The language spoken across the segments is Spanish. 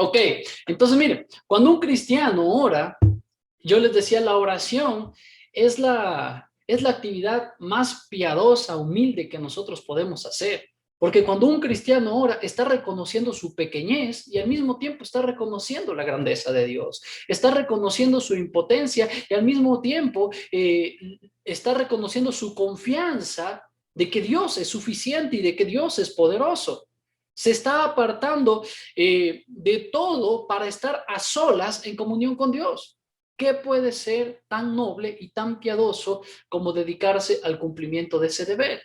Ok, entonces mire, cuando un cristiano ora, yo les decía, la oración es la actividad más piadosa, humilde que nosotros podemos hacer. Porque cuando un cristiano ora, está reconociendo su pequeñez y al mismo tiempo está reconociendo la grandeza de Dios. Está reconociendo su impotencia y al mismo tiempo está reconociendo su confianza de que Dios es suficiente y de que Dios es poderoso. Se está apartando de todo para estar a solas en comunión con Dios. ¿Qué puede ser tan noble y tan piadoso como dedicarse al cumplimiento de ese deber?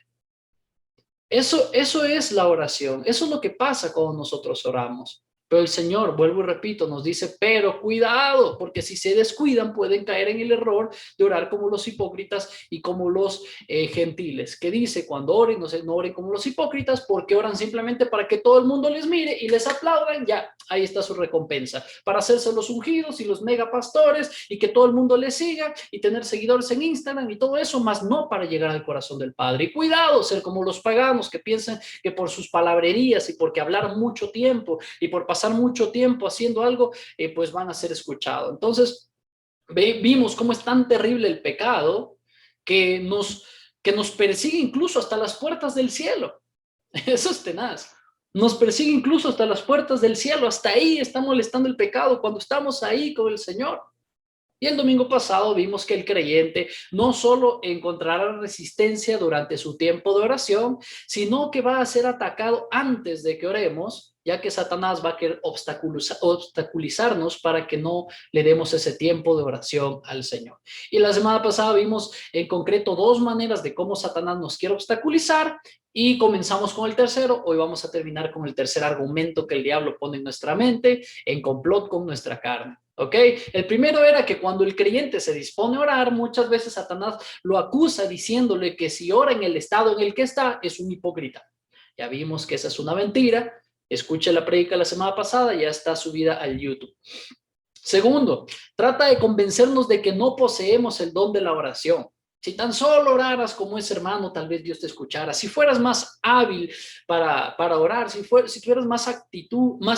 Eso es la oración. Eso es lo que pasa cuando nosotros oramos. Pero el Señor, vuelvo y repito, nos dice, pero cuidado, porque si se descuidan pueden caer en el error de orar como los hipócritas y como los gentiles. Que dice, cuando oren, no oren como los hipócritas, porque oran simplemente para que todo el mundo les mire y les aplaudan. Ya, ahí está su recompensa. Para hacerse los ungidos y los megapastores y que todo el mundo les siga y tener seguidores en Instagram y todo eso, más no para llegar al corazón del Padre. Y cuidado, ser como los paganos que piensan que por sus palabrerías y porque hablaron mucho tiempo y por pasar mucho tiempo haciendo algo, pues van a ser escuchados. Entonces, vimos cómo es tan terrible el pecado que nos persigue incluso hasta las puertas del cielo. Eso es tenaz. Nos persigue incluso hasta las puertas del cielo. Hasta ahí está molestando el pecado cuando estamos ahí con el Señor. Y el domingo pasado vimos que el creyente no solo encontrará resistencia durante su tiempo de oración, sino que va a ser atacado antes de que oremos, ya que Satanás va a querer obstaculizarnos para que no le demos ese tiempo de oración al Señor. Y la semana pasada vimos en concreto dos maneras de cómo Satanás nos quiere obstaculizar y comenzamos con el tercero. Hoy vamos a terminar con el tercer argumento que el diablo pone en nuestra mente, en complot con nuestra carne. ¿Ok? El primero era que cuando el creyente se dispone a orar, muchas veces Satanás lo acusa diciéndole que si ora en el estado en el que está, es un hipócrita. Ya vimos que esa es una mentira. Escuche la prédica la semana pasada, ya está subida al YouTube. Segundo, trata de convencernos de que no poseemos el don de la oración. Si tan solo oraras como ese hermano, tal vez Dios te escuchara. Si fueras más hábil para orar, si tuvieras más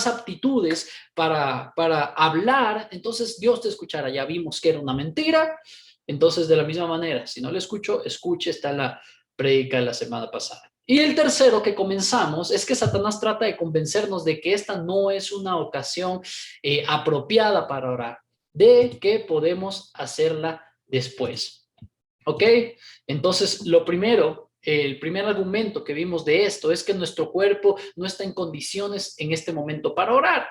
aptitudes para hablar, entonces Dios te escuchara. Ya vimos que era una mentira. Entonces, de la misma manera, si no le escucho, escuche, está en la prédica de la semana pasada. Y el tercero que comenzamos es que Satanás trata de convencernos de que esta no es una ocasión apropiada para orar, de que podemos hacerla después. ¿Ok? Entonces, el primer argumento que vimos de esto es que nuestro cuerpo no está en condiciones en este momento para orar.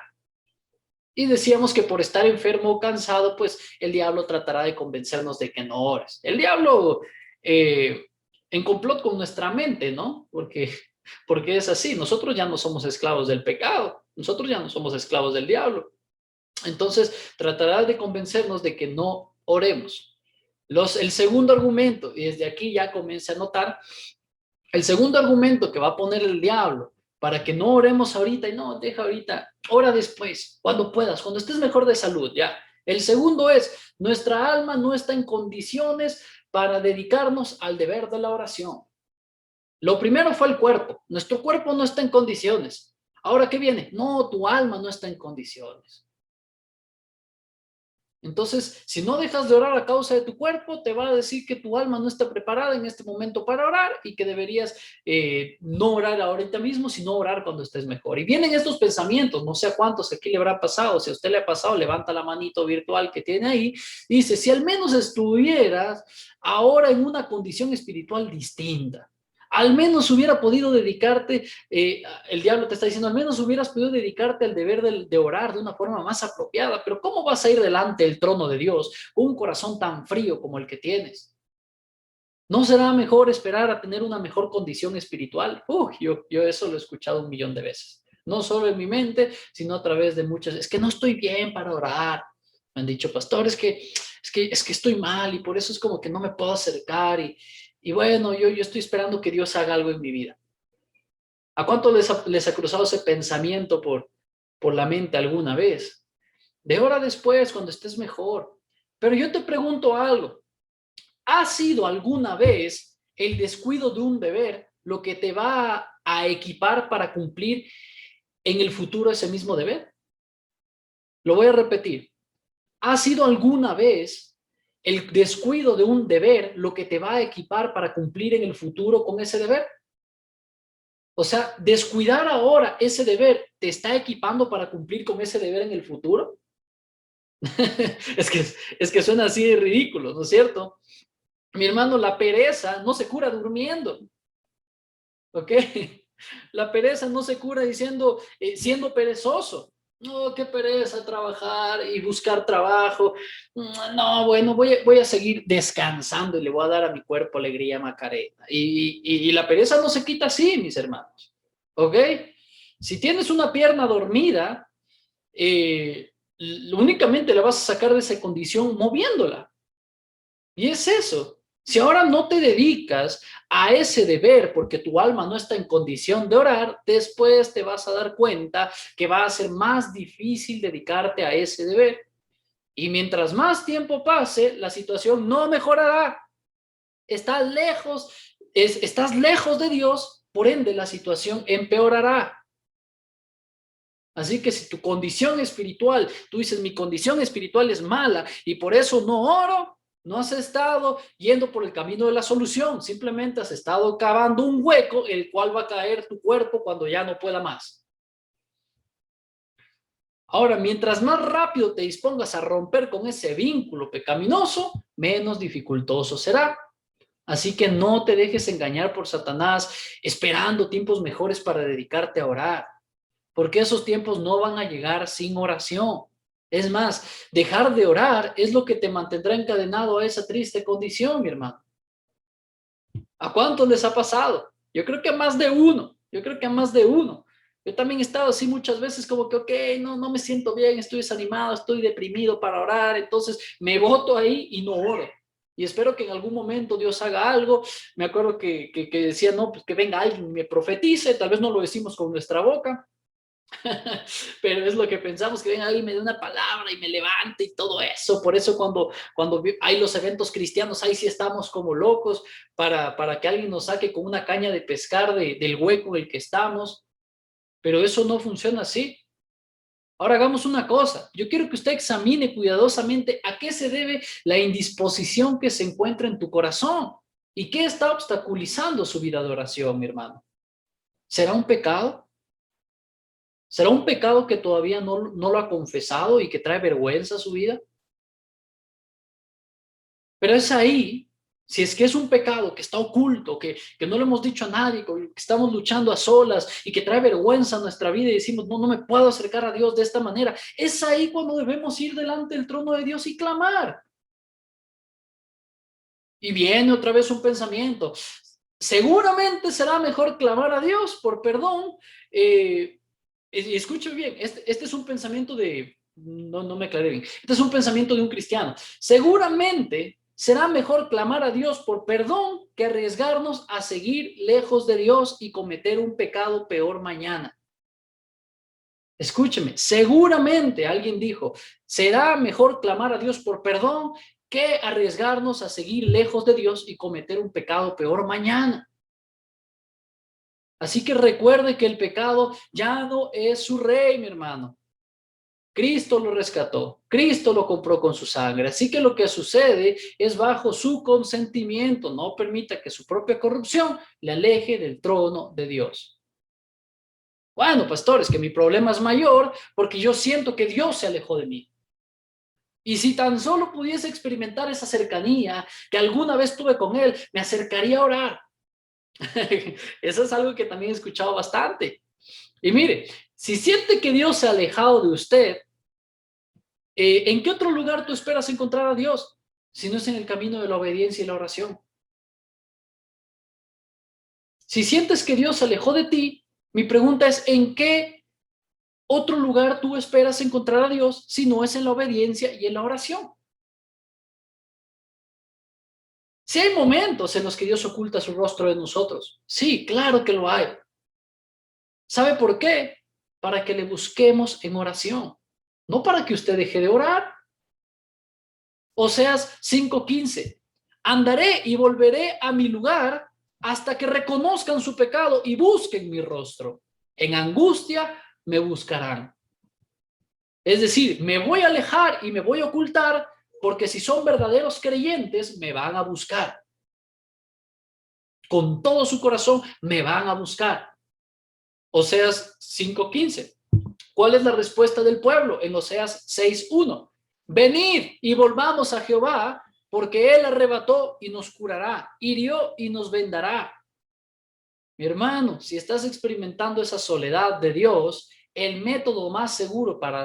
Y decíamos que por estar enfermo o cansado, pues el diablo tratará de convencernos de que no ores. El diablo en complot con nuestra mente, ¿no? Porque es así, nosotros ya no somos esclavos del pecado, nosotros ya no somos esclavos del diablo. Entonces tratará de convencernos de que no oremos. El segundo argumento, y desde aquí ya comienza a notar, el segundo argumento que va a poner el diablo para que no oremos ahorita y no, deja ahorita, ora después, cuando puedas, cuando estés mejor de salud, ya. El segundo es, nuestra alma no está en condiciones para dedicarnos al deber de la oración. Lo primero fue el cuerpo, nuestro cuerpo no está en condiciones. Ahora, ¿qué viene? No, tu alma no está en condiciones. Entonces, si no dejas de orar a causa de tu cuerpo, te va a decir que tu alma no está preparada en este momento para orar y que deberías no orar ahorita mismo, sino orar cuando estés mejor. Y vienen estos pensamientos, no sé a cuántos aquí le habrá pasado, si a usted le ha pasado, levanta la manito virtual que tiene ahí, dice, si al menos estuvieras ahora en una condición espiritual distinta. Al menos hubiera podido dedicarte, el diablo te está diciendo, al menos hubieras podido dedicarte al deber de orar de una forma más apropiada, pero ¿cómo vas a ir delante del trono de Dios con un corazón tan frío como el que tienes? ¿No será mejor esperar a tener una mejor condición espiritual? Yo eso lo he escuchado 1,000,000 de veces. No solo en mi mente, sino a través de muchas. Es que no estoy bien para orar. Me han dicho, pastor, es que estoy mal y por eso es como que no me puedo acercar. Y bueno, yo estoy esperando que Dios haga algo en mi vida. ¿A cuánto les ha cruzado ese pensamiento por la mente alguna vez? De hora después, cuando estés mejor. Pero yo te pregunto algo. ¿Ha sido alguna vez el descuido de un deber lo que te va a equipar para cumplir en el futuro ese mismo deber? Lo voy a repetir. ¿Ha sido alguna vez el descuido de un deber lo que te va a equipar para cumplir en el futuro con ese deber? O sea, descuidar ahora ese deber te está equipando para cumplir con ese deber en el futuro. es que suena así de ridículo, ¿no es cierto? Mi hermano, la pereza no se cura durmiendo, ¿ok? La pereza no se cura diciendo, siendo perezoso. No, qué pereza trabajar y buscar trabajo. No, bueno, voy a seguir descansando y le voy a dar a mi cuerpo alegría, Macarena. Y la pereza no se quita así, mis hermanos. ¿Ok? Si tienes una pierna dormida, únicamente la vas a sacar de esa condición moviéndola. Y es eso. Si ahora no te dedicas a ese deber porque tu alma no está en condición de orar, después te vas a dar cuenta que va a ser más difícil dedicarte a ese deber. Y mientras más tiempo pase, la situación no mejorará. Estás lejos de Dios, por ende la situación empeorará. Así que si tu condición espiritual, tú dices, mi condición espiritual es mala y por eso no oro, no has estado yendo por el camino de la solución, simplemente has estado cavando un hueco, el cual va a caer tu cuerpo cuando ya no pueda más. Ahora, mientras más rápido te dispongas a romper con ese vínculo pecaminoso, menos dificultoso será. Así que no te dejes engañar por Satanás esperando tiempos mejores para dedicarte a orar, porque esos tiempos no van a llegar sin oración. Es más, dejar de orar es lo que te mantendrá encadenado a esa triste condición, mi hermano. ¿A cuántos les ha pasado? Yo creo que a más de uno. Yo creo que a más de uno. Yo también he estado así muchas veces como que, ok, no me siento bien, estoy desanimado, estoy deprimido para orar, entonces me boto ahí y no oro. Y espero que en algún momento Dios haga algo. Me acuerdo que decía, no, pues que venga alguien y me profetice, tal vez no lo decimos con nuestra boca, pero es lo que pensamos, que venga alguien y me dé una palabra y me levante y todo eso. Por eso cuando hay los eventos cristianos, ahí sí estamos como locos para que alguien nos saque con una caña de pescar del hueco en el que estamos. Pero eso no funciona así. Ahora hagamos una cosa. Yo quiero que usted examine cuidadosamente a qué se debe la indisposición que se encuentra en tu corazón y qué está obstaculizando su vida de oración, mi hermano. ¿Será un pecado? ¿Será un pecado que todavía no lo ha confesado y que trae vergüenza a su vida? Pero es ahí, si es que es un pecado que está oculto, que no lo hemos dicho a nadie, que estamos luchando a solas y que trae vergüenza a nuestra vida y decimos, no me puedo acercar a Dios de esta manera, es ahí cuando debemos ir delante del trono de Dios y clamar. Y viene otra vez un pensamiento. Seguramente será mejor clamar a Dios por perdón. Escuche bien, este es un pensamiento no me aclaré bien, este es un pensamiento de un cristiano. Seguramente será mejor clamar a Dios por perdón que arriesgarnos a seguir lejos de Dios y cometer un pecado peor mañana. Escúcheme, seguramente alguien dijo, será mejor clamar a Dios por perdón que arriesgarnos a seguir lejos de Dios y cometer un pecado peor mañana. Así que recuerde que el pecado ya no es su rey, mi hermano. Cristo lo rescató, Cristo lo compró con su sangre. Así que lo que sucede es bajo su consentimiento. No permita que su propia corrupción le aleje del trono de Dios. Bueno, pastores, que mi problema es mayor porque yo siento que Dios se alejó de mí. Y si tan solo pudiese experimentar esa cercanía que alguna vez tuve con Él, me acercaría a orar. Eso es algo que también he escuchado bastante. Y mire, si siente que Dios se ha alejado de usted, ¿en qué otro lugar tú esperas encontrar a Dios? Si no es en el camino de la obediencia y la oración. Si sientes que Dios se alejó de ti, mi pregunta es, ¿en qué otro lugar tú esperas encontrar a Dios si no es en la obediencia y en la oración? Sí hay momentos en los que Dios oculta su rostro de nosotros. Sí, claro que lo hay. ¿Sabe por qué? Para que le busquemos en oración, no para que usted deje de orar. Oseas 5:15. Andaré y volveré a mi lugar hasta que reconozcan su pecado y busquen mi rostro. En angustia me buscarán. Es decir, me voy a alejar y me voy a ocultar porque si son verdaderos creyentes, me van a buscar. Con todo su corazón, me van a buscar. Oseas 5:15. ¿Cuál es la respuesta del pueblo? En Oseas 6:1. Venid y volvamos a Jehová, porque él arrebató y nos curará, hirió y nos vendará. Mi hermano, si estás experimentando esa soledad de Dios, el método más seguro para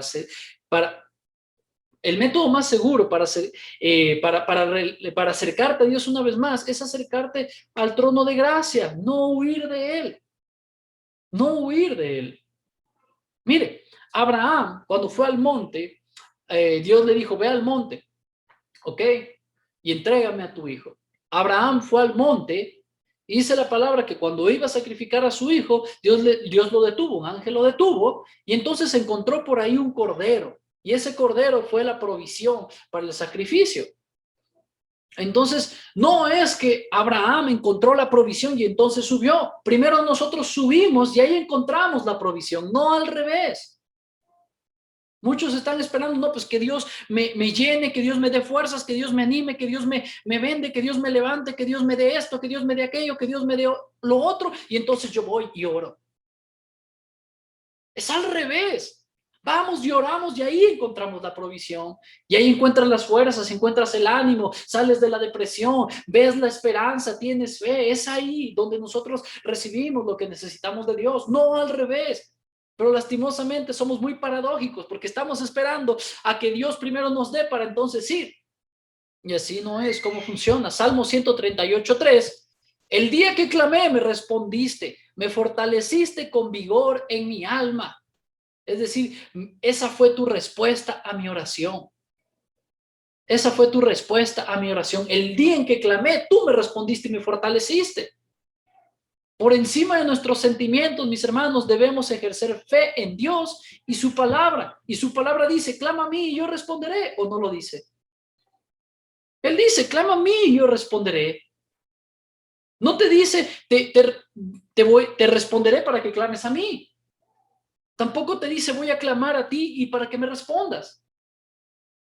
acercarte a Dios una vez más es acercarte al trono de gracia, no huir de él, no huir de él. Mire, Abraham, cuando fue al monte, Dios le dijo, ve al monte, ¿ok? Y entrégame a tu hijo. Abraham fue al monte y dice la palabra que cuando iba a sacrificar a su hijo, Dios lo detuvo, un ángel lo detuvo, y entonces encontró por ahí un cordero. Y ese cordero fue la provisión para el sacrificio. Entonces, no es que Abraham encontró la provisión y entonces subió. Primero nosotros subimos y ahí encontramos la provisión, no al revés. Muchos están esperando, no, pues que Dios me llene, que Dios me dé fuerzas, que Dios me anime, que Dios me vende, que Dios me levante, que Dios me dé esto, que Dios me dé aquello, que Dios me dé lo otro, y entonces yo voy y oro. Es al revés. Vamos y oramos y ahí encontramos la provisión. Y ahí encuentras las fuerzas, encuentras el ánimo, sales de la depresión, ves la esperanza, tienes fe. Es ahí donde nosotros recibimos lo que necesitamos de Dios, no al revés. Pero lastimosamente somos muy paradójicos porque estamos esperando a que Dios primero nos dé para entonces ir. Y así no es como funciona. Salmo 138:3. El día que clamé me respondiste, me fortaleciste con vigor en mi alma. Es decir, esa fue tu respuesta a mi oración. Esa fue tu respuesta a mi oración. El día en que clamé, tú me respondiste y me fortaleciste. Por encima de nuestros sentimientos, mis hermanos, debemos ejercer fe en Dios y su palabra. Y su palabra dice, clama a mí y yo responderé. ¿O no lo dice? Él dice, clama a mí y yo responderé. No te dice, te responderé para que clames a mí. Tampoco te dice, voy a clamar a ti y para que me respondas.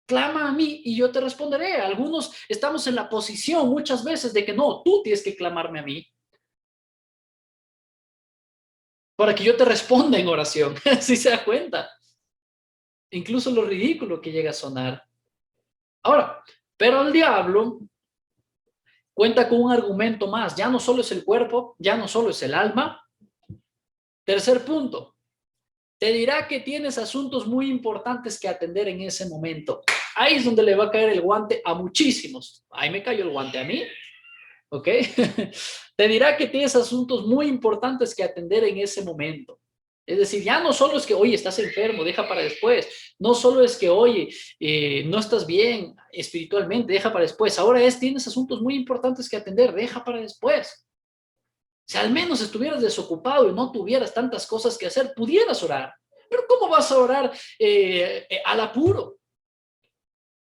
Clama a mí y yo te responderé. Algunos estamos en la posición muchas veces de que no, tú tienes que clamarme a mí para que yo te responda en oración. ¿Sí se da cuenta? Incluso lo ridículo que llega a sonar. Ahora, pero el diablo cuenta con un argumento más. Ya no solo es el cuerpo, ya no solo es el alma. Tercer punto. Te dirá que tienes asuntos muy importantes que atender en ese momento. Ahí es donde le va a caer el guante a muchísimos. Ahí me cayó el guante a mí. ¿Ok? Te dirá que tienes asuntos muy importantes que atender en ese momento. Es decir, ya no solo es que, oye, estás enfermo, deja para después. No solo es que, oye, no estás bien espiritualmente, deja para después. Ahora tienes asuntos muy importantes que atender, deja para después. Si al menos estuvieras desocupado y no tuvieras tantas cosas que hacer, pudieras orar. Pero ¿cómo vas a orar al apuro?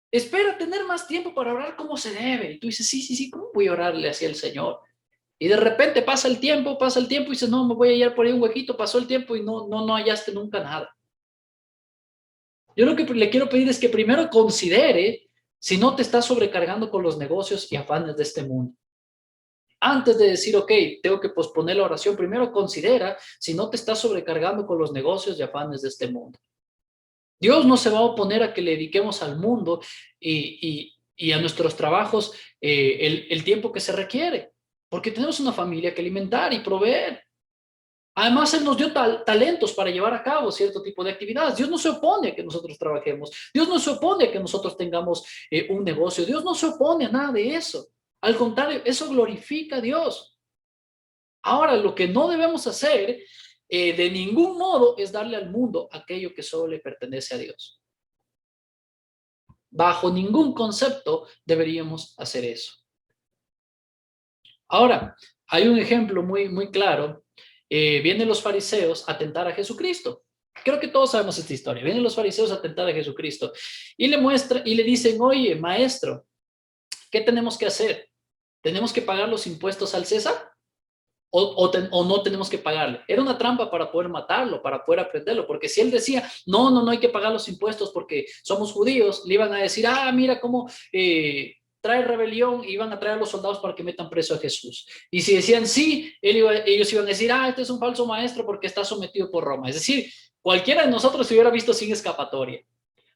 Espera tener más tiempo para orar como se debe. Y tú dices, sí, ¿cómo voy a orarle hacia el Señor? Y de repente pasa el tiempo y dices, no, me voy a hallar por ahí un huequito, pasó el tiempo y no hallaste nunca nada. Yo lo que le quiero pedir es que primero considere si no te estás sobrecargando con los negocios y afanes de este mundo. Antes de decir, ok, tengo que posponer la oración, primero considera si no te estás sobrecargando con los negocios y afanes de este mundo. Dios no se va a oponer a que le dediquemos al mundo y a nuestros trabajos el tiempo que se requiere, porque tenemos una familia que alimentar y proveer. Además, Él nos dio talentos para llevar a cabo cierto tipo de actividades. Dios no se opone a que nosotros trabajemos. Dios no se opone a que nosotros tengamos un negocio. Dios no se opone a nada de eso. Al contrario, eso glorifica a Dios. Ahora, lo que no debemos hacer de ningún modo es darle al mundo aquello que solo le pertenece a Dios. Bajo ningún concepto deberíamos hacer eso. Ahora, hay un ejemplo muy claro. Vienen los fariseos a tentar a Jesucristo. Creo que todos sabemos esta historia. Vienen los fariseos a tentar a Jesucristo y le dicen, oye, maestro, ¿qué tenemos que hacer? ¿Tenemos que pagar los impuestos al César? o no tenemos que pagarle. Era una trampa para poder matarlo, para poder aprenderlo, porque si él decía, no hay que pagar los impuestos porque somos judíos, le iban a decir, mira cómo trae rebelión, y iban a traer a los soldados para que metan preso a Jesús. Y si decían sí, ellos iban a decir, este es un falso maestro porque está sometido por Roma. Es decir, cualquiera de nosotros se hubiera visto sin escapatoria.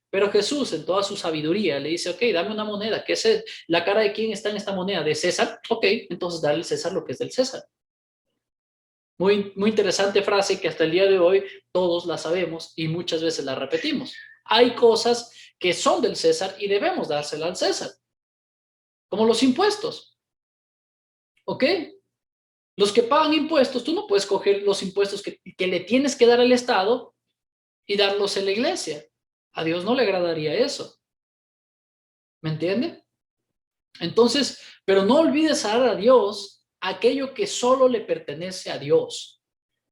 Pero Jesús, en toda su sabiduría, le dice, ok, dame una moneda. ¿Qué es la cara de quién está en esta moneda? ¿De César? Ok, entonces dale al César lo que es del César. Muy, muy interesante frase que hasta el día de hoy todos la sabemos y muchas veces la repetimos. Hay cosas que son del César y debemos dársela al César, como los impuestos. ¿Ok? Los que pagan impuestos, tú no puedes coger los impuestos que le tienes que dar al Estado y darlos a la iglesia. A Dios no le agradaría eso. ¿Me entiende? Entonces, pero no olvides dar a Dios aquello que solo le pertenece a Dios.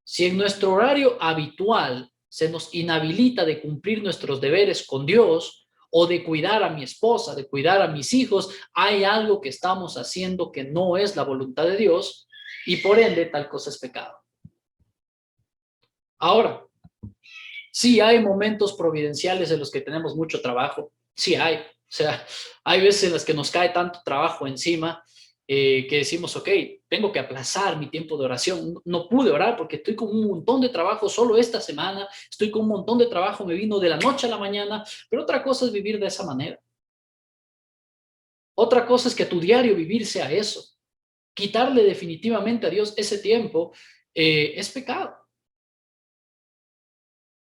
Si en nuestro horario habitual se nos inhabilita de cumplir nuestros deberes con Dios o de cuidar a mi esposa, de cuidar a mis hijos, hay algo que estamos haciendo que no es la voluntad de Dios y por ende tal cosa es pecado. Ahora, sí hay momentos providenciales en los que tenemos mucho trabajo, sí hay. O sea, hay veces en las que nos cae tanto trabajo encima que decimos, ok, tengo que aplazar mi tiempo de oración. No pude orar porque estoy con un montón de trabajo solo esta semana, estoy con un montón de trabajo, me vino de la noche a la mañana, pero otra cosa es vivir de esa manera. Otra cosa es que tu diario vivir sea eso. Quitarle definitivamente a Dios ese tiempo es pecado.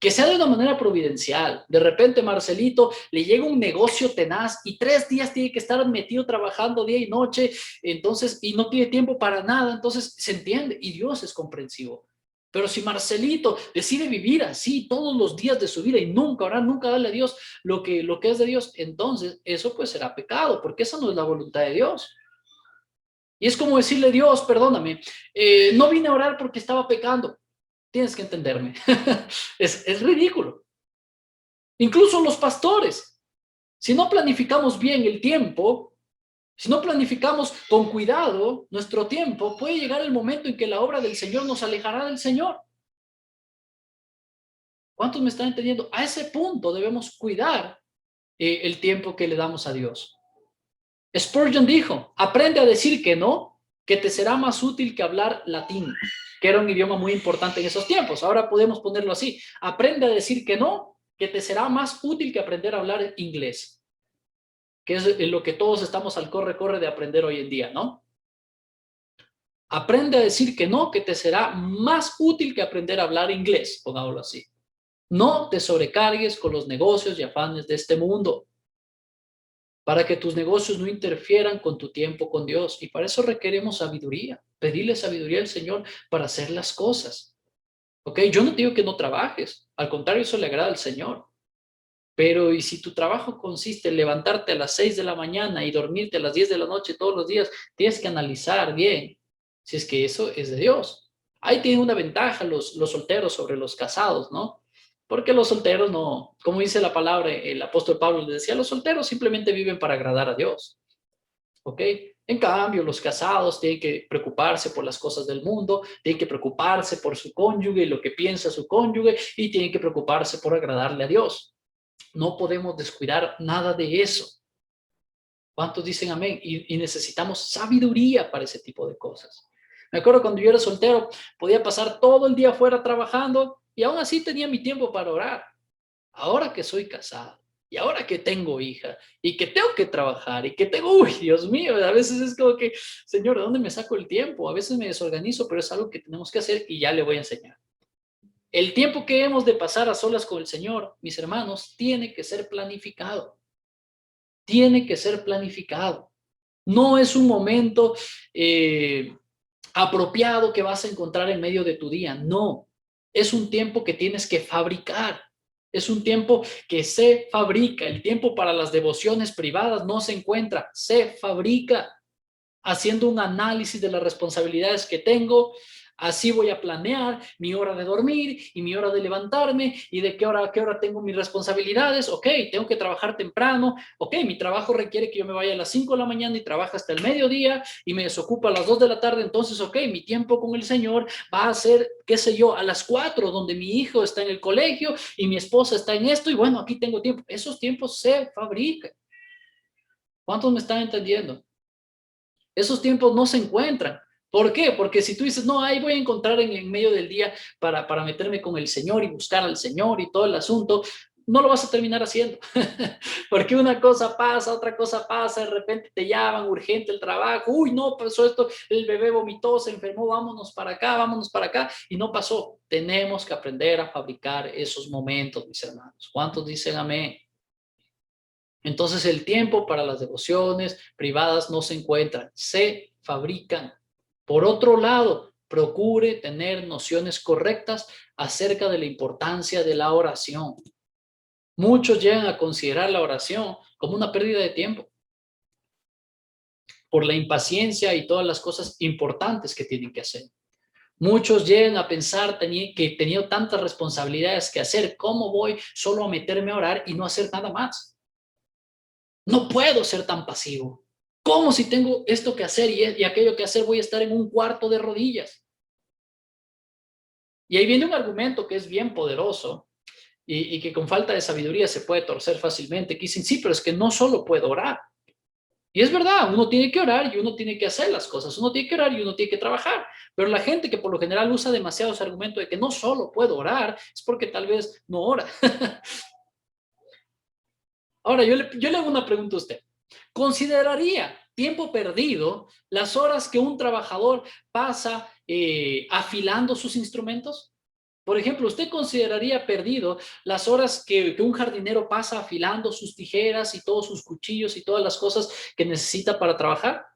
Que sea de una manera providencial. De repente, Marcelito, le llega un negocio tenaz y 3 días tiene que estar metido trabajando día y noche, entonces, y no tiene tiempo para nada, entonces se entiende y Dios es comprensivo. Pero si Marcelito decide vivir así todos los días de su vida y nunca orar, nunca darle a Dios lo que es de Dios, entonces eso pues será pecado, porque esa no es la voluntad de Dios. Y es como decirle, Dios, perdóname, no vine a orar porque estaba pecando. Tienes que entenderme. Es ridículo. Incluso los pastores, si no planificamos bien el tiempo, si no planificamos con cuidado nuestro tiempo, puede llegar el momento en que la obra del Señor nos alejará del Señor. ¿Cuántos me están entendiendo? A ese punto debemos cuidar el tiempo que le damos a Dios. Spurgeon dijo, aprende a decir que no, que te será más útil que hablar latín, que era un idioma muy importante en esos tiempos. Ahora podemos ponerlo así, aprende a decir que no, que te será más útil que aprender a hablar inglés, que es lo que todos estamos al corre de aprender hoy en día, ¿no? Aprende a decir que no, que te será más útil que aprender a hablar inglés, pongámoslo así. No te sobrecargues con los negocios y afanes de este mundo, para que tus negocios no interfieran con tu tiempo con Dios. Y para eso requerimos sabiduría, pedirle sabiduría al Señor para hacer las cosas. ¿Ok? Yo no digo que no trabajes, al contrario, eso le agrada al Señor. Pero y si tu trabajo consiste en levantarte a las 6 de la mañana y dormirte a las 10 de la noche todos los días, tienes que analizar bien si es que eso es de Dios. Ahí tienen una ventaja los solteros sobre los casados, ¿no? Porque los solteros no, como dice la palabra, el apóstol Pablo le decía, los solteros simplemente viven para agradar a Dios, ¿ok? En cambio, los casados tienen que preocuparse por las cosas del mundo, tienen que preocuparse por su cónyuge y lo que piensa su cónyuge, y tienen que preocuparse por agradarle a Dios. No podemos descuidar nada de eso. ¿Cuántos dicen amén? Y necesitamos sabiduría para ese tipo de cosas. Me acuerdo cuando yo era soltero, podía pasar todo el día afuera trabajando y aún así tenía mi tiempo para orar. Ahora que soy casado y ahora que tengo hija y que tengo que trabajar y que tengo, uy, Dios mío, a veces es como que, Señor, ¿de dónde me saco el tiempo? A veces me desorganizo, pero es algo que tenemos que hacer y ya le voy a enseñar. El tiempo que hemos de pasar a solas con el Señor, mis hermanos, tiene que ser planificado. Tiene que ser planificado. No es un momento apropiado que vas a encontrar en medio de tu día. No, es un tiempo que tienes que fabricar. Es un tiempo que se fabrica. El tiempo para las devociones privadas no se encuentra, se fabrica haciendo un análisis de las responsabilidades que tengo, Así voy a planear mi hora de dormir y mi hora de levantarme y de qué hora a qué hora tengo mis responsabilidades. Ok, tengo que trabajar temprano. Ok, mi trabajo requiere que yo me vaya a las 5 de la mañana y trabaje hasta el mediodía y me desocupo a las 2 de la tarde. Entonces, ok, mi tiempo con el Señor va a ser, qué sé yo, a las 4, donde mi hijo está en el colegio y mi esposa está en esto. Y bueno, aquí tengo tiempo. Esos tiempos se fabrican. ¿Cuántos me están entendiendo? Esos tiempos no se encuentran. ¿Por qué? Porque si tú dices, no, ahí voy a encontrar en medio del día para meterme con el Señor y buscar al Señor y todo el asunto, no lo vas a terminar haciendo. Porque una cosa pasa, otra cosa pasa, de repente te llaman, urgente el trabajo, uy, no pasó esto, el bebé vomitó, se enfermó, vámonos para acá, y no pasó. Tenemos que aprender a fabricar esos momentos, mis hermanos. ¿Cuántos dicen amén? Entonces el tiempo para las devociones privadas no se encuentran, se fabrican. Por otro lado, procure tener nociones correctas acerca de la importancia de la oración. Muchos llegan a considerar la oración como una pérdida de tiempo por la impaciencia y todas las cosas importantes que tienen que hacer. Muchos llegan a pensar que he tenido tantas responsabilidades que hacer, ¿cómo voy solo a meterme a orar y no hacer nada más? No puedo ser tan pasivo. ¿Cómo si tengo esto que hacer y aquello que hacer voy a estar en un cuarto de rodillas? Y ahí viene un argumento que es bien poderoso y que con falta de sabiduría se puede torcer fácilmente, que dicen, sí, pero es que no solo puedo orar. Y es verdad, uno tiene que orar y uno tiene que hacer las cosas, uno tiene que orar y uno tiene que trabajar. Pero la gente que por lo general usa demasiados argumentos de que no solo puedo orar, es porque tal vez no ora. Ahora, yo le hago una pregunta a usted. ¿Consideraría tiempo perdido las horas que un trabajador pasa afilando sus instrumentos? Por ejemplo, ¿usted consideraría perdido las horas que un jardinero pasa afilando sus tijeras y todos sus cuchillos y todas las cosas que necesita para trabajar?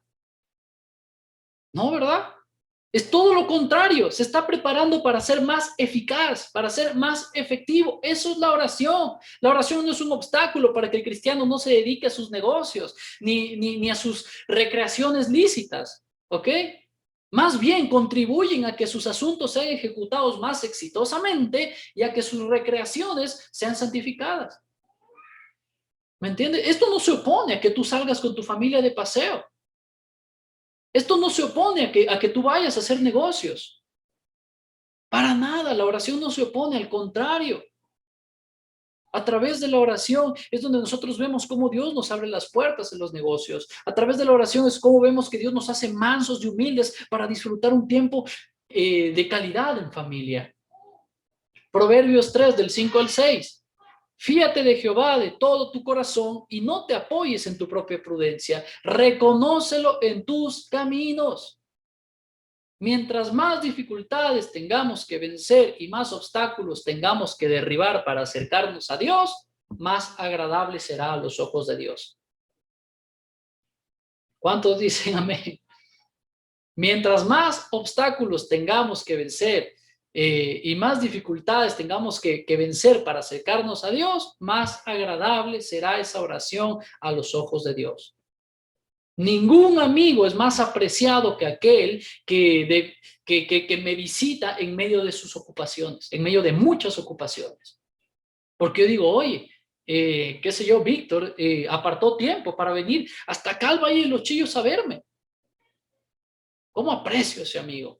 No, ¿verdad? Es todo lo contrario, se está preparando para ser más eficaz, para ser más efectivo. Eso es la oración. La oración no es un obstáculo para que el cristiano no se dedique a sus negocios, ni a sus recreaciones lícitas, ¿ok? Más bien contribuyen a que sus asuntos sean ejecutados más exitosamente y a que sus recreaciones sean santificadas. ¿Me entiendes? Esto no se opone a que tú salgas con tu familia de paseo. Esto no se opone a que tú vayas a hacer negocios. Para nada, la oración no se opone, al contrario. A través de la oración es donde nosotros vemos cómo Dios nos abre las puertas en los negocios. A través de la oración es cómo vemos que Dios nos hace mansos y humildes para disfrutar un tiempo de calidad en familia. Proverbios 3, del 5 al 6. Fíate de Jehová de todo tu corazón y no te apoyes en tu propia prudencia. Reconócelo en tus caminos. Mientras más dificultades tengamos que vencer y más obstáculos tengamos que derribar para acercarnos a Dios, más agradable será a los ojos de Dios. ¿Cuántos dicen amén? Mientras más obstáculos tengamos que vencer y más dificultades tengamos que vencer para acercarnos a Dios, más agradable será esa oración a los ojos de Dios. Ningún amigo es más apreciado que aquel que me visita en medio de sus ocupaciones, en medio de muchas ocupaciones. Porque yo digo, oye, qué sé yo, Víctor apartó tiempo para venir hasta acá al Valle de los Chillos a verme. ¿Cómo aprecio a ese amigo?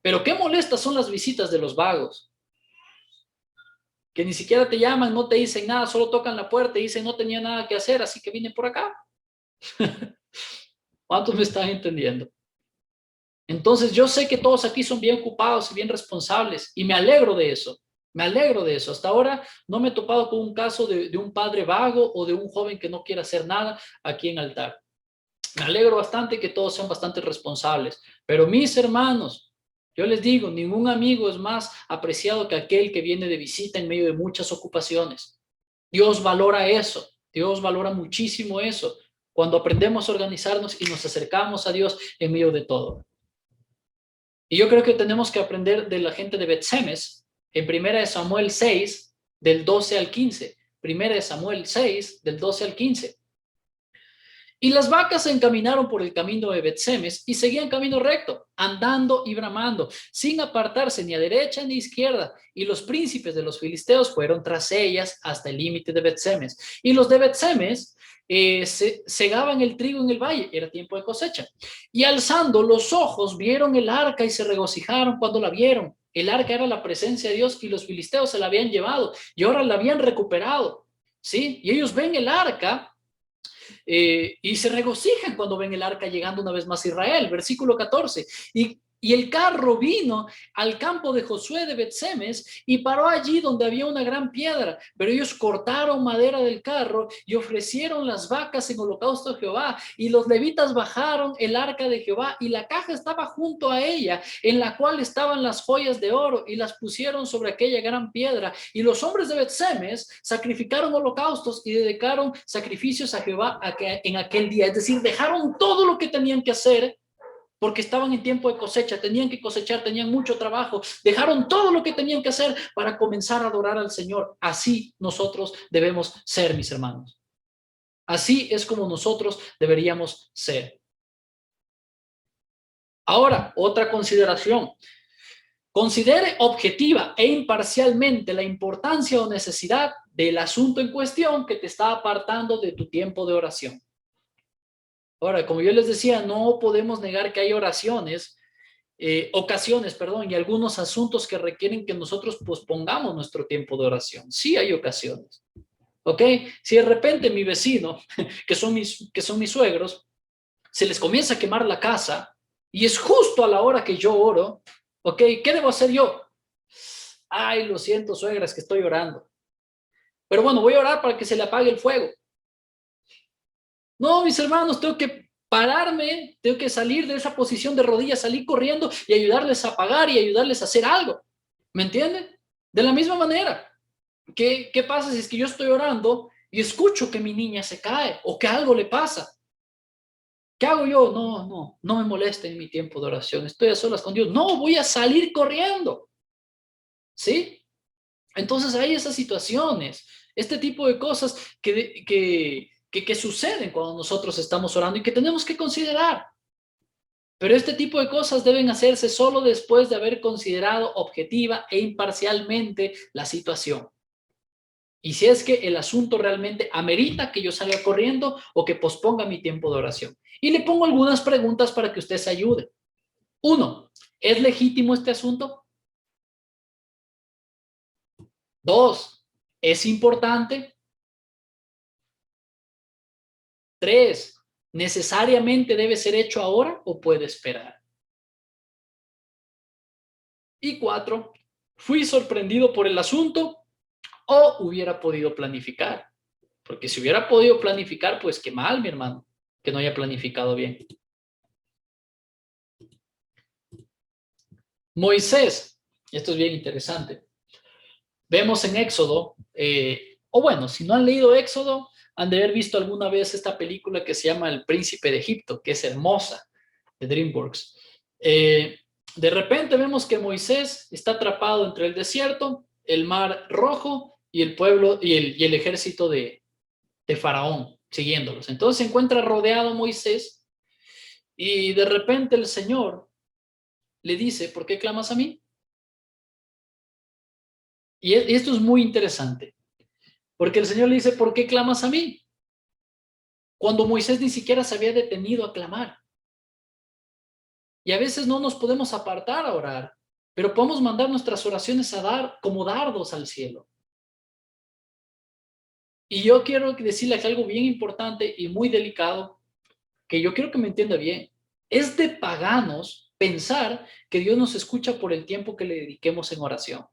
Pero qué molestas son las visitas de los vagos, que ni siquiera te llaman, no te dicen nada, solo tocan la puerta y dicen no tenía nada que hacer, así que vine por acá. ¿Cuántos me están entendiendo? Entonces yo sé que todos aquí son bien ocupados y bien responsables y me alegro de eso. Me alegro de eso. Hasta ahora no me he topado con un caso de un padre vago o de un joven que no quiere hacer nada aquí en Altar. Me alegro bastante que todos sean bastante responsables. Pero mis hermanos, yo les digo, ningún amigo es más apreciado que aquel que viene de visita en medio de muchas ocupaciones. Dios valora eso. Dios valora muchísimo eso. Cuando aprendemos a organizarnos y nos acercamos a Dios en medio de todo. Y yo creo que tenemos que aprender de la gente de Bet-Semes en 1 Samuel 6, del 12 al 15. 1 Samuel 6, del 12 al 15. Y las vacas se encaminaron por el camino de Bet-Semes y seguían camino recto. andando y bramando, sin apartarse ni a derecha ni a izquierda. Y los príncipes de los filisteos fueron tras ellas hasta el límite de Bet-Semes. Y los de Bet-Semes segaban el trigo en el valle, era tiempo de cosecha. Y alzando los ojos vieron el arca y se regocijaron cuando la vieron. El arca era la presencia de Dios y los filisteos se la habían llevado y ahora la habían recuperado, ¿sí? Y ellos ven el arca y se regocijan cuando ven el arca llegando una vez más a Israel. Versículo 14. Y el carro vino al campo de Josué de Bet-Semes y paró allí donde había una gran piedra. Pero ellos cortaron madera del carro y ofrecieron las vacas en holocausto a Jehová. Y los levitas bajaron el arca de Jehová y la caja estaba junto a ella, en la cual estaban las joyas de oro, y las pusieron sobre aquella gran piedra. Y los hombres de Bet-Semes sacrificaron holocaustos y dedicaron sacrificios a Jehová en aquel día. Es decir, dejaron todo lo que tenían que hacer porque estaban en tiempo de cosecha, tenían que cosechar, tenían mucho trabajo, dejaron todo lo que tenían que hacer para comenzar a adorar al Señor. Así nosotros debemos ser, mis hermanos. Así es como nosotros deberíamos ser. Ahora, otra consideración. Considere objetiva e imparcialmente la importancia o necesidad del asunto en cuestión que te está apartando de tu tiempo de oración. Ahora, como yo les decía, no podemos negar que hay ocasiones, y algunos asuntos que requieren que nosotros pospongamos nuestro tiempo de oración. Sí hay ocasiones, ¿ok? Si de repente mi vecino, que son mis suegros, se les comienza a quemar la casa y es justo a la hora que yo oro, ¿ok? ¿Qué debo hacer yo? Ay, lo siento, suegras, que estoy orando. Pero bueno, voy a orar para que se le apague el fuego. No, mis hermanos, tengo que pararme, tengo que salir de esa posición de rodillas, salir corriendo y ayudarles a apagar y ayudarles a hacer algo. ¿Me entienden? De la misma manera, ¿qué pasa si es que yo estoy orando y escucho que mi niña se cae o que algo le pasa? ¿Qué hago yo? No me moleste en mi tiempo de oración. Estoy a solas con Dios. No, voy a salir corriendo. ¿Sí? Entonces hay esas situaciones, este tipo de cosas que suceden cuando nosotros estamos orando y que tenemos que considerar. Pero este tipo de cosas deben hacerse solo después de haber considerado objetiva e imparcialmente la situación. Y si es que el asunto realmente amerita que yo salga corriendo o que posponga mi tiempo de oración. Y le pongo algunas preguntas para que usted se ayude. 1, ¿es legítimo este asunto? 2, ¿es importante? 3, ¿necesariamente debe ser hecho ahora o puede esperar? Y 4, ¿fui sorprendido por el asunto o hubiera podido planificar? Porque si hubiera podido planificar, pues qué mal, mi hermano, que no haya planificado bien. Moisés, esto es bien interesante. Vemos en Éxodo, o bueno, si no han leído Éxodo, han de haber visto alguna vez esta película que se llama El Príncipe de Egipto, que es hermosa, de DreamWorks. De repente vemos que Moisés está atrapado entre el desierto, el mar rojo y el pueblo y el ejército de Faraón siguiéndolos. Entonces se encuentra rodeado Moisés y de repente el Señor le dice, ¿por qué clamas a mí? Y esto es muy interesante, porque el Señor le dice, ¿por qué clamas a mí? Cuando Moisés ni siquiera se había detenido a clamar. Y a veces no nos podemos apartar a orar, pero podemos mandar nuestras oraciones a dar como dardos al cielo. Y yo quiero decirle que algo bien importante y muy delicado, que yo quiero que me entienda bien. Es de paganos pensar que Dios nos escucha por el tiempo que le dediquemos en oración.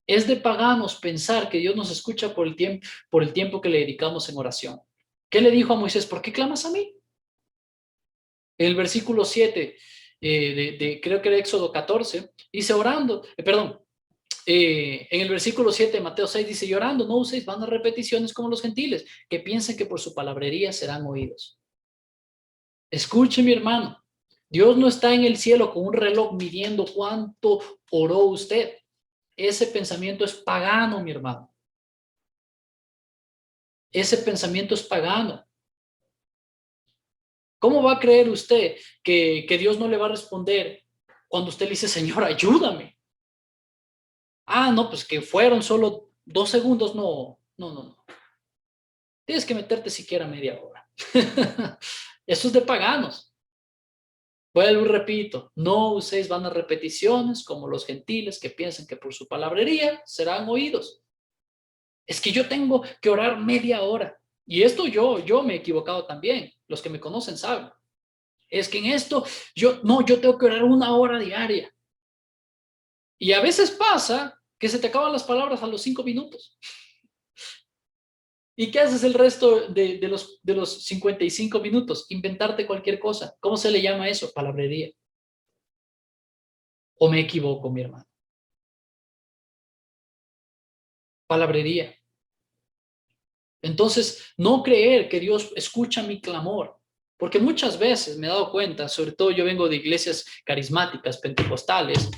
Es de paganos pensar que Dios nos escucha por el tiempo que le dedicamos en oración. ¿Qué le dijo a Moisés? ¿Por qué clamas a mí? En el versículo 7, creo que era Éxodo 14, dice orando, en el versículo 7 de Mateo 6 dice, llorando, no uséis vanas repeticiones como los gentiles, que piensen que por su palabrería serán oídos. Escuche, mi hermano, Dios no está en el cielo con un reloj midiendo cuánto oró usted. Ese pensamiento es pagano, mi hermano. Ese pensamiento es pagano. ¿Cómo va a creer usted que Dios no le va a responder cuando usted le dice, Señor, ayúdame? Ah, no, pues que fueron solo 2 segundos. No, no, no, no. Tienes que meterte siquiera media hora. Eso es de paganos. Vuelvo y repito, no uséis vanas repeticiones como los gentiles que piensan que por su palabrería serán oídos. Es que yo tengo que orar media hora. Y esto yo me he equivocado también. Los que me conocen saben. Es que en esto yo tengo que orar 1 hora diaria. Y a veces pasa que se te acaban las palabras a los 5 minutos. ¿Y qué haces el resto de los 55 minutos? Inventarte cualquier cosa. ¿Cómo se le llama eso? Palabrería. ¿O me equivoco, mi hermano? Palabrería. Entonces, no creer que Dios escucha mi clamor. Porque muchas veces me he dado cuenta, sobre todo yo vengo de iglesias carismáticas, pentecostales,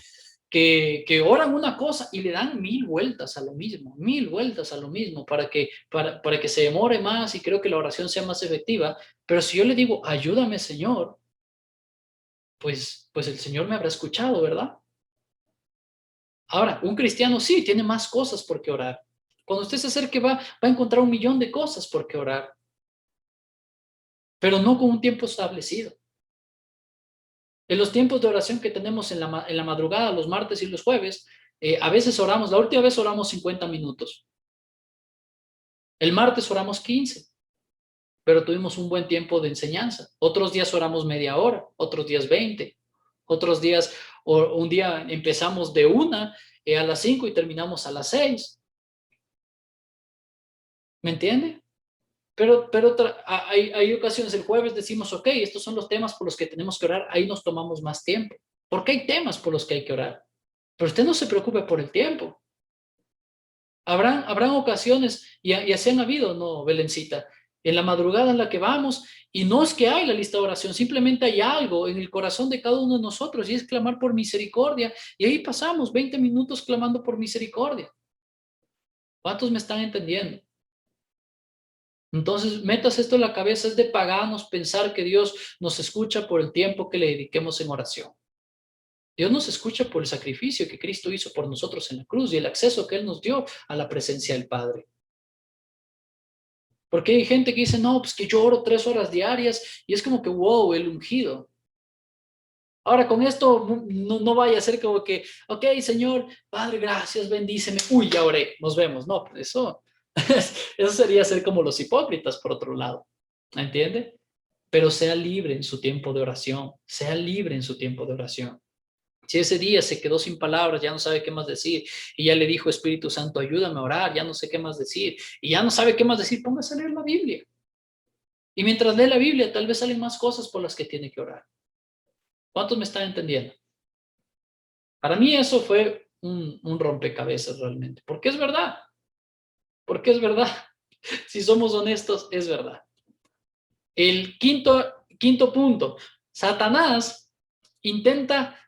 que oran una cosa y le dan 1000 vueltas a lo mismo, 1000 vueltas a lo mismo para que se demore más y creo que la oración sea más efectiva. Pero si yo le digo, ayúdame, Señor, pues el Señor me habrá escuchado, ¿verdad? Ahora, un cristiano sí tiene más cosas por qué orar. Cuando usted se acerque va a encontrar 1 millón de cosas por qué orar, pero no con un tiempo establecido. En los tiempos de oración que tenemos en la madrugada, los martes y los jueves, a veces oramos, la última vez oramos 50 minutos. El martes oramos 15, pero tuvimos un buen tiempo de enseñanza. Otros días oramos media hora, otros días 20, otros días, un día empezamos de 1 a las 5 y terminamos a las 6. ¿Me entiende? Pero hay ocasiones, el jueves decimos, ok, estos son los temas por los que tenemos que orar, ahí nos tomamos más tiempo, porque hay temas por los que hay que orar. Pero usted no se preocupe por el tiempo. Habrán ocasiones, y así han habido, ¿no, Belencita? En la madrugada en la que vamos, y no es que hay la lista de oración, simplemente hay algo en el corazón de cada uno de nosotros, y es clamar por misericordia, y ahí pasamos 20 minutos clamando por misericordia. ¿Cuántos me están entendiendo? Entonces, metas esto en la cabeza, es de paganos pensar que Dios nos escucha por el tiempo que le dediquemos en oración. Dios nos escucha por el sacrificio que Cristo hizo por nosotros en la cruz y el acceso que Él nos dio a la presencia del Padre. Porque hay gente que dice, no, pues que yo oro 3 horas diarias y es como que, wow, el ungido. Ahora con esto no vaya a ser como que, ok, Señor, Padre, gracias, bendíceme. Uy, ya oré, nos vemos. No, pues eso sería ser como los hipócritas, por otro lado. ¿Me entiende? Pero sea libre en su tiempo de oración. Sea libre en su tiempo de oración. Si ese día se quedó sin palabras, ya no sabe qué más decir, y ya le dijo, Espíritu Santo, ayúdame a orar, ya no sé qué más decir, y ya no sabe qué más decir, póngase a leer la Biblia. Y mientras lee la Biblia, tal vez salen más cosas por las que tiene que orar. ¿Cuántos me están entendiendo? Para mí eso fue un rompecabezas realmente, porque es verdad, porque es verdad. Si somos honestos, es verdad. El quinto punto, Satanás intenta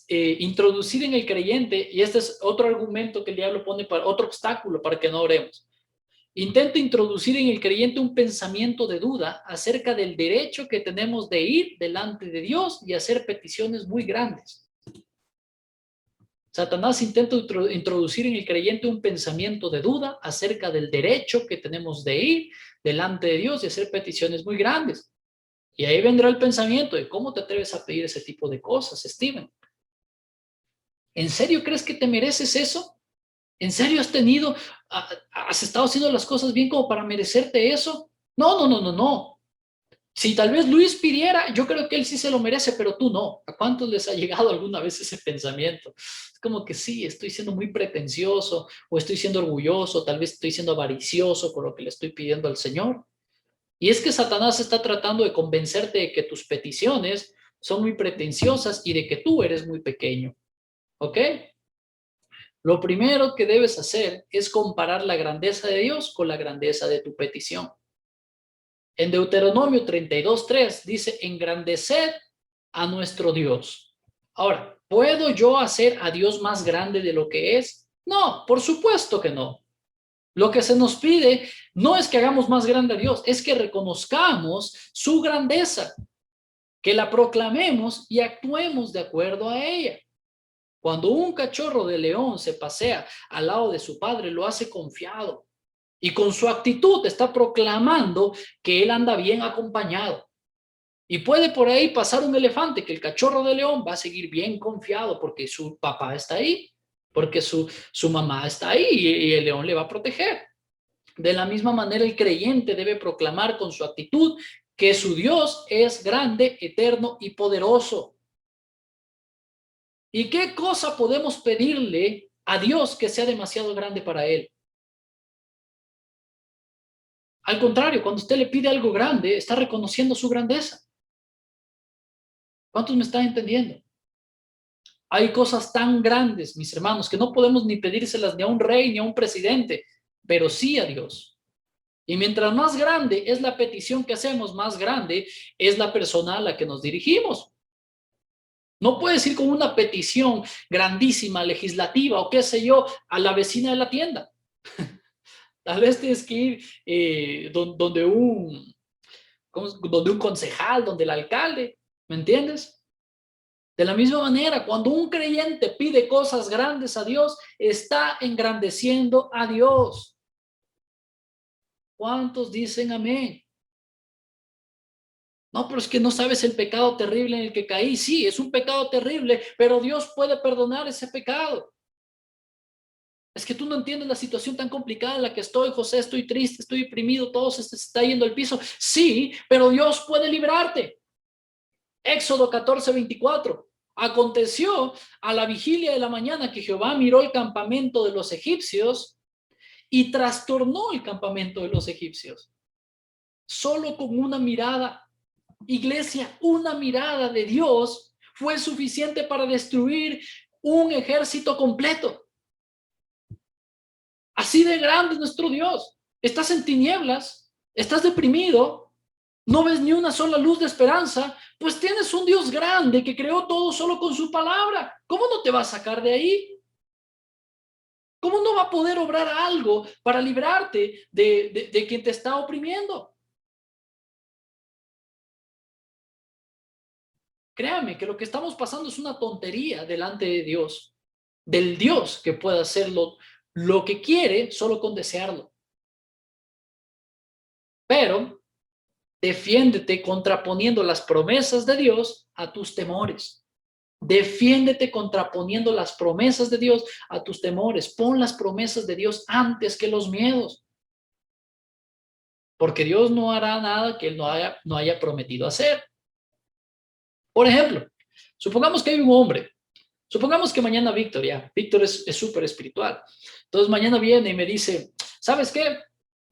introducir en el creyente, y este es otro argumento que el diablo pone para otro obstáculo para que no oremos. Intenta introducir en el creyente un pensamiento de duda acerca del derecho que tenemos de ir delante de Dios y hacer peticiones muy grandes. Satanás intenta introducir en el creyente un pensamiento de duda acerca del derecho que tenemos de ir delante de Dios y hacer peticiones muy grandes. Y ahí vendrá el pensamiento de cómo te atreves a pedir ese tipo de cosas, Steven. ¿En serio crees que te mereces eso? ¿En serio has estado haciendo las cosas bien como para merecerte eso? No, no, no, no, no. Si tal vez Luis pidiera, yo creo que él sí se lo merece, pero tú no. ¿A cuántos les ha llegado alguna vez ese pensamiento? Es como que sí, estoy siendo muy pretencioso o estoy siendo orgulloso, tal vez estoy siendo avaricioso por lo que le estoy pidiendo al Señor. Y es que Satanás está tratando de convencerte de que tus peticiones son muy pretenciosas y de que tú eres muy pequeño. ¿Ok? Lo primero que debes hacer es comparar la grandeza de Dios con la grandeza de tu petición. En Deuteronomio 32:3 dice, engrandeced a nuestro Dios. Ahora, ¿puedo yo hacer a Dios más grande de lo que es? No, por supuesto que no. Lo que se nos pide no es que hagamos más grande a Dios, es que reconozcamos su grandeza. que la proclamemos y actuemos de acuerdo a ella. Cuando un cachorro de león se pasea al lado de su padre, lo hace confiado y con su actitud está proclamando que él anda bien acompañado. Y puede por ahí pasar un elefante, que el cachorro de león va a seguir bien confiado porque su papá está ahí, porque su mamá está ahí y el león le va a proteger. De la misma manera, el creyente debe proclamar con su actitud que su Dios es grande, eterno y poderoso. ¿Y qué cosa podemos pedirle a Dios que sea demasiado grande para él? Al contrario, cuando usted le pide algo grande, está reconociendo su grandeza. ¿Cuántos me están entendiendo? Hay cosas tan grandes, mis hermanos, que no podemos ni pedírselas ni a un rey ni a un presidente, pero sí a Dios. Y mientras más grande es la petición que hacemos, más grande es la persona a la que nos dirigimos. No puedes ir con una petición grandísima, legislativa o qué sé yo, a la vecina de la tienda. Tal vez tienes que ir donde un concejal, donde el alcalde, ¿me entiendes? De la misma manera, cuando un creyente pide cosas grandes a Dios, está engrandeciendo a Dios. ¿Cuántos dicen amén? No, pero es que no sabes el pecado terrible en el que caí. Sí, es un pecado terrible, pero Dios puede perdonar ese pecado. Es que tú no entiendes la situación tan complicada en la que estoy, José, estoy triste, estoy deprimido, todo se está yendo al piso. Sí, pero Dios puede librarte. Éxodo 14:24. Aconteció a la vigilia de la mañana que Jehová miró el campamento de los egipcios y trastornó el campamento de los egipcios. Solo con una mirada, iglesia, una mirada de Dios fue suficiente para destruir un ejército completo. Así de grande es nuestro Dios. Estás en tinieblas, estás deprimido, no ves ni una sola luz de esperanza, pues tienes un Dios grande que creó todo solo con su palabra. ¿Cómo no te va a sacar de ahí? ¿Cómo no va a poder obrar algo para librarte de quien te está oprimiendo? Créame que lo que estamos pasando es una tontería delante de Dios, del Dios que puede hacerlo lo que quiere solo con desearlo. Pero defiéndete contraponiendo las promesas de Dios a tus temores. Defiéndete contraponiendo las promesas de Dios a tus temores. Pon las promesas de Dios antes que los miedos. Porque Dios no hará nada que Él no haya prometido hacer. Por ejemplo, supongamos que hay un hombre. Supongamos que mañana Víctor es súper espiritual. Entonces mañana viene y me dice, ¿sabes qué?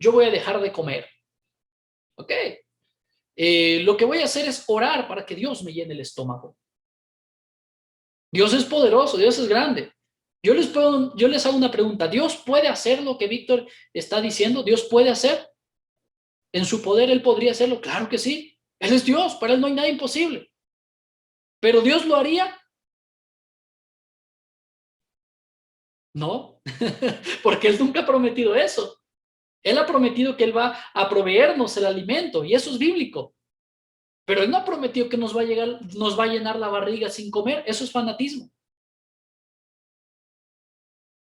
Yo voy a dejar de comer. ¿Ok? Lo que voy a hacer es orar para que Dios me llene el estómago. Dios es poderoso, Dios es grande. Yo les hago una pregunta. ¿Dios puede hacer lo que Víctor está diciendo? ¿Dios puede hacer? ¿En su poder Él podría hacerlo? Claro que sí. Él es Dios, para Él no hay nada imposible. ¿Pero Dios lo haría? No, porque Él nunca ha prometido eso. Él ha prometido que Él va a proveernos el alimento y eso es bíblico. Pero Él no ha prometido que nos va a llenar la barriga sin comer. Eso es fanatismo.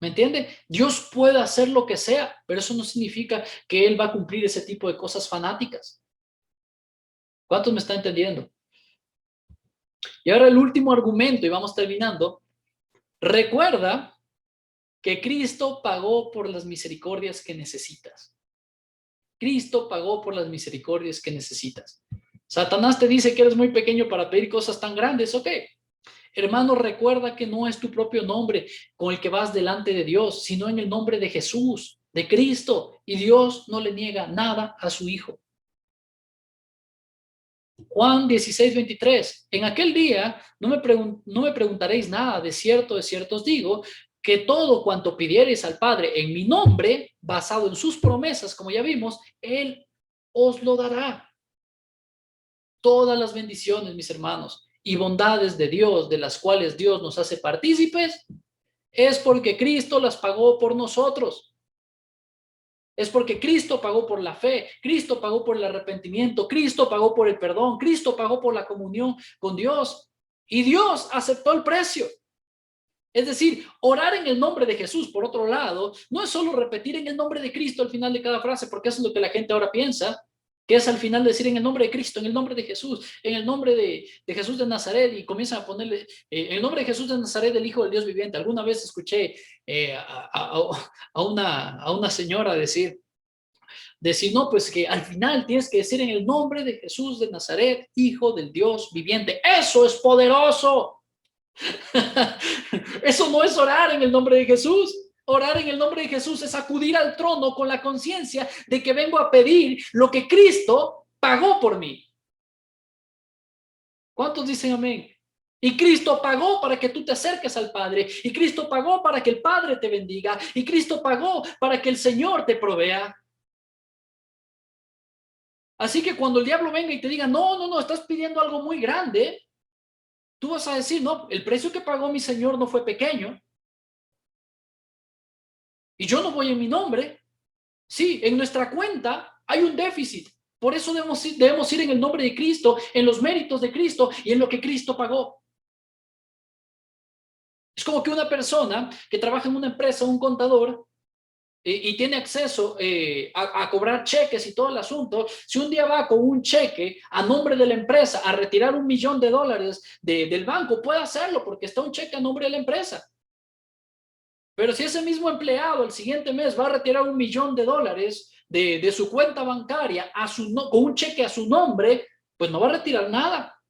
¿Me entiende? Dios puede hacer lo que sea, pero eso no significa que Él va a cumplir ese tipo de cosas fanáticas. ¿Cuántos me están entendiendo? Y ahora el último argumento, y vamos terminando. Recuerda que Cristo pagó por las misericordias que necesitas. Cristo pagó por las misericordias que necesitas. Satanás te dice que eres muy pequeño para pedir cosas tan grandes, ¿ok? Hermano, recuerda que no es tu propio nombre con el que vas delante de Dios, sino en el nombre de Jesús, de Cristo, y Dios no le niega nada a su Hijo. Juan 16:23. En aquel día no me preguntaréis nada, de cierto os digo, que todo cuanto pidiereis al Padre en mi nombre, basado en sus promesas, como ya vimos, Él os lo dará. Todas las bendiciones, mis hermanos, y bondades de Dios, de las cuales Dios nos hace partícipes, es porque Cristo las pagó por nosotros. Es porque Cristo pagó por la fe, Cristo pagó por el arrepentimiento, Cristo pagó por el perdón, Cristo pagó por la comunión con Dios y Dios aceptó el precio. Es decir, orar en el nombre de Jesús, por otro lado, no es solo repetir en el nombre de Cristo al final de cada frase, porque eso es lo que la gente ahora piensa, que es al final decir en el nombre de Cristo, en el nombre de Jesús, en el nombre de Jesús de Nazaret, y comienzan a ponerle, en el nombre de Jesús de Nazaret, el Hijo del Dios viviente. Alguna vez escuché a una señora decir, no, pues que al final tienes que decir en el nombre de Jesús de Nazaret, Hijo del Dios viviente. Eso es poderoso. Eso no es orar en el nombre de Jesús. Orar en el nombre de Jesús es acudir al trono con la conciencia de que vengo a pedir lo que Cristo pagó por mí. ¿Cuántos dicen amén? Y Cristo pagó para que tú te acerques al Padre. Y Cristo pagó para que el Padre te bendiga. Y Cristo pagó para que el Señor te provea. Así que cuando el diablo venga y te diga, no, estás pidiendo algo muy grande, tú vas a decir, no, el precio que pagó mi Señor no fue pequeño. Y yo no voy en mi nombre. Sí, en nuestra cuenta hay un déficit. Por eso debemos ir en el nombre de Cristo, en los méritos de Cristo y en lo que Cristo pagó. Es como que una persona que trabaja en una empresa, un contador, y tiene acceso a cobrar cheques y todo el asunto, si un día va con un cheque a nombre de la empresa a retirar $1.000.000 del banco, puede hacerlo porque está un cheque a nombre de la empresa. Pero si ese mismo empleado el siguiente mes va a retirar $1.000.000 de su cuenta bancaria con un cheque a su nombre, pues no va a retirar nada.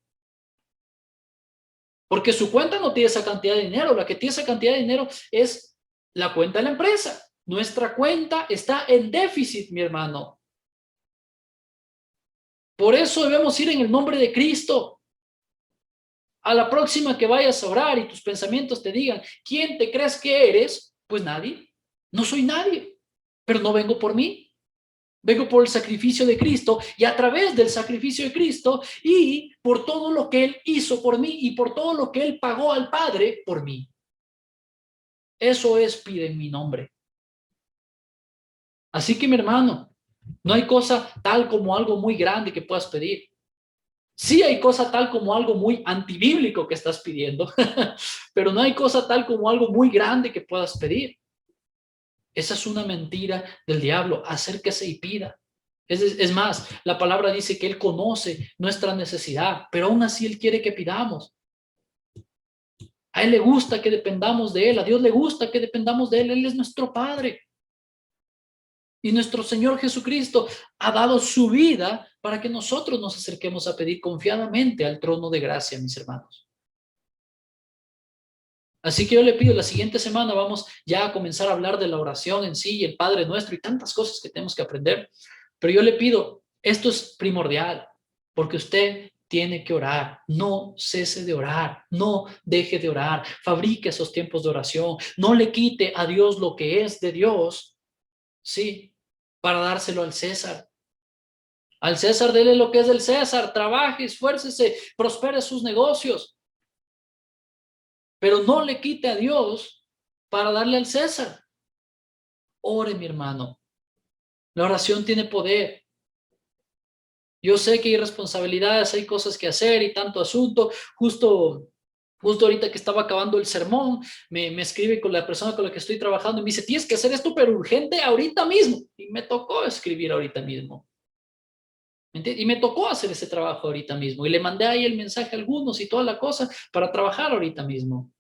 Porque su cuenta no tiene esa cantidad de dinero. La que tiene esa cantidad de dinero es la cuenta de la empresa. Nuestra cuenta está en déficit, mi hermano. Por eso debemos ir en el nombre de Cristo. A la próxima que vayas a orar y tus pensamientos te digan, ¿quién te crees que eres? Pues nadie. No soy nadie. Pero no vengo por mí. Vengo por el sacrificio de Cristo y a través del sacrificio de Cristo y por todo lo que Él hizo por mí y por todo lo que Él pagó al Padre por mí. Eso es, pide en mi nombre. Así que mi hermano, no hay cosa tal como algo muy grande que puedas pedir. Sí hay cosa tal como algo muy antibíblico que estás pidiendo, pero no hay cosa tal como algo muy grande que puedas pedir. Esa es una mentira del diablo. Acérquese y pida. Es más, la palabra dice que Él conoce nuestra necesidad, pero aún así Él quiere que pidamos. A Él le gusta que dependamos de Él, a Dios le gusta que dependamos de Él. Él es nuestro Padre. Y nuestro Señor Jesucristo ha dado su vida para que nosotros nos acerquemos a pedir confiadamente al trono de gracia, mis hermanos. Así que yo le pido, la siguiente semana vamos ya a comenzar a hablar de la oración en sí y el Padre Nuestro y tantas cosas que tenemos que aprender. Pero yo le pido, esto es primordial, porque usted tiene que orar. No cese de orar, no deje de orar, fabrique esos tiempos de oración, no le quite a Dios lo que es de Dios, ¿sí? Para dárselo al César. Al César dele lo que es del César, trabaje, esfuércese, prospere sus negocios, pero no le quite a Dios para darle al César. Ore, mi hermano. La oración tiene poder. Yo sé que hay responsabilidades, hay cosas que hacer y tanto asunto. Justo ahorita que estaba acabando el sermón, me escribe con la persona con la que estoy trabajando y me dice, tienes que hacer esto, pero urgente ahorita mismo. Y me tocó escribir ahorita mismo. Y me tocó hacer ese trabajo ahorita mismo. Y le mandé ahí el mensaje a algunos y toda la cosa para trabajar ahorita mismo.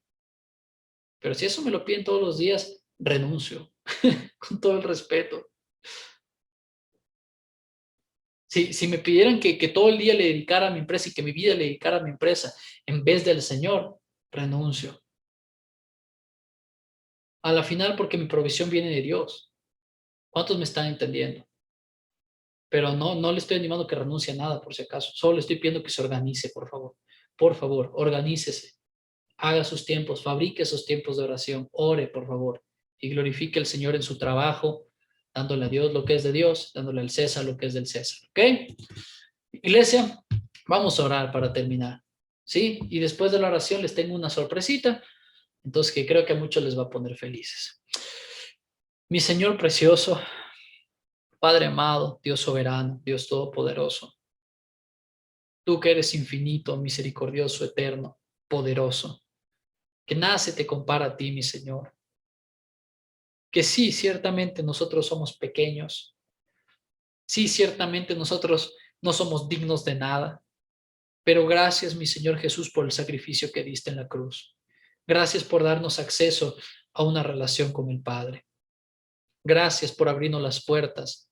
Pero si eso me lo piden todos los días, renuncio. Con todo el respeto. Si me pidieran que todo el día le dedicara a mi empresa y que mi vida le dedicara a mi empresa en vez del Señor, renuncio. A la final, porque mi provisión viene de Dios. ¿Cuántos me están entendiendo? Pero no le estoy animando que renuncie a nada, por si acaso. Solo le estoy pidiendo que se organice, por favor. Por favor, organícese. Haga sus tiempos, fabrique esos tiempos de oración. Ore, por favor. Y glorifique al Señor en su trabajo, dándole a Dios lo que es de Dios, dándole al César lo que es del César. ¿Ok? Iglesia, vamos a orar para terminar. ¿Sí? Y después de la oración les tengo una sorpresita. Entonces que creo que a muchos les va a poner felices. Mi Señor precioso, Padre amado, Dios soberano, Dios todopoderoso, tú que eres infinito, misericordioso, eterno, poderoso, que nada se te compara a ti, mi Señor. Que sí, ciertamente nosotros somos pequeños. Sí, ciertamente nosotros no somos dignos de nada. Pero gracias, mi Señor Jesús, por el sacrificio que diste en la cruz. Gracias por darnos acceso a una relación con el Padre. Gracias por abrirnos las puertas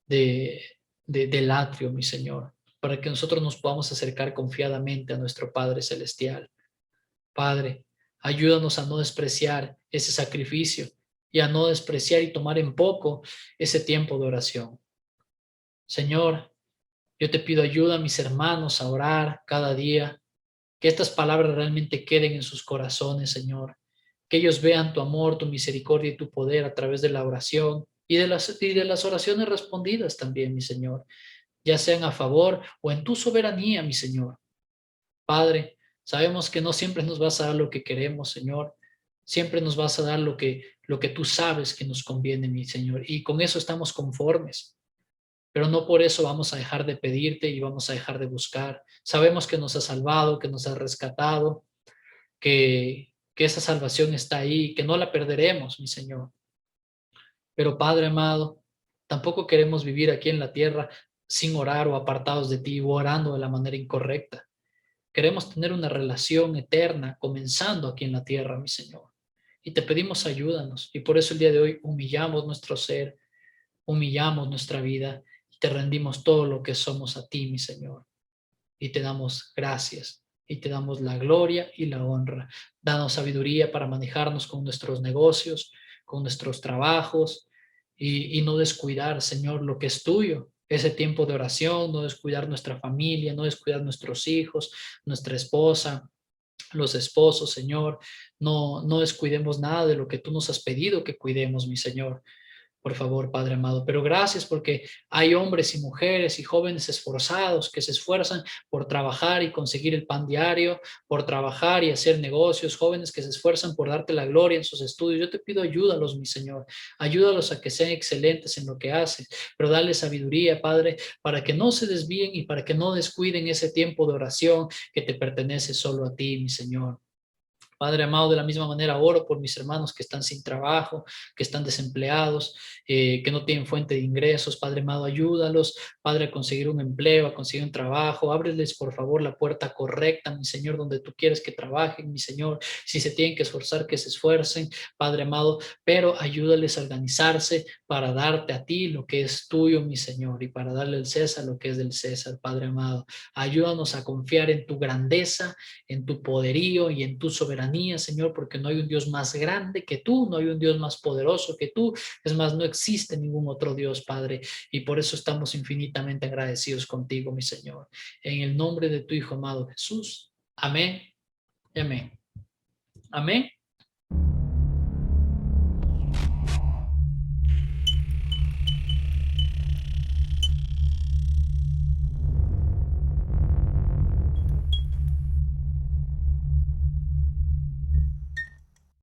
de, del atrio, mi Señor, para que nosotros nos podamos acercar confiadamente a nuestro Padre Celestial. Padre, ayúdanos a no despreciar ese sacrificio y a no despreciar y tomar en poco ese tiempo de oración. Señor, yo te pido ayuda a mis hermanos a orar cada día, que estas palabras realmente queden en sus corazones, Señor, que ellos vean tu amor, tu misericordia y tu poder a través de la oración y de las oraciones respondidas también, mi Señor, ya sean a favor o en tu soberanía, mi Señor. Padre, sabemos que no siempre nos vas a dar lo que queremos, Señor. Siempre nos vas a dar lo que tú sabes que nos conviene, mi Señor. Y con eso estamos conformes. Pero no por eso vamos a dejar de pedirte y vamos a dejar de buscar. Sabemos que nos has salvado, que nos has rescatado, que esa salvación está ahí, que no la perderemos, mi Señor. Pero Padre amado, tampoco queremos vivir aquí en la tierra sin orar o apartados de ti o orando de la manera incorrecta. Queremos tener una relación eterna comenzando aquí en la tierra, mi Señor. Y te pedimos ayúdanos. Y por eso el día de hoy humillamos nuestro ser, humillamos nuestra vida y te rendimos todo lo que somos a ti, mi Señor. Y te damos gracias y te damos la gloria y la honra. Danos sabiduría para manejarnos con nuestros negocios, con nuestros trabajos y no descuidar, Señor, lo que es tuyo. Ese tiempo de oración, no descuidar nuestra familia, no descuidar nuestros hijos, nuestra esposa, los esposos, Señor. No descuidemos nada de lo que tú nos has pedido que cuidemos, mi Señor. Por favor, Padre amado. Pero gracias porque hay hombres y mujeres y jóvenes esforzados que se esfuerzan por trabajar y conseguir el pan diario, por trabajar y hacer negocios, jóvenes que se esfuerzan por darte la gloria en sus estudios. Yo te pido ayúdalos, mi Señor. Ayúdalos a que sean excelentes en lo que hacen, pero dale sabiduría, Padre, para que no se desvíen y para que no descuiden ese tiempo de oración que te pertenece solo a ti, mi Señor. Padre amado, de la misma manera oro por mis hermanos que están sin trabajo, que están desempleados, que no tienen fuente de ingresos. Padre amado, ayúdalos, Padre, a conseguir un empleo, a conseguir un trabajo. Ábreles, por favor, la puerta correcta, mi Señor, donde tú quieres que trabajen, mi Señor. Si se tienen que esforzar, que se esfuercen, Padre amado, pero ayúdales a organizarse para darte a ti lo que es tuyo, mi Señor, y para darle al César lo que es del César, Padre amado. Ayúdanos a confiar en tu grandeza, en tu poderío y en tu soberanía, Señor, porque no hay un Dios más grande que tú, no hay un Dios más poderoso que tú. Es más, no existe ningún otro Dios, Padre, y por eso estamos infinitamente agradecidos contigo, mi Señor. En el nombre de tu Hijo amado Jesús. Amén y amén. Amén.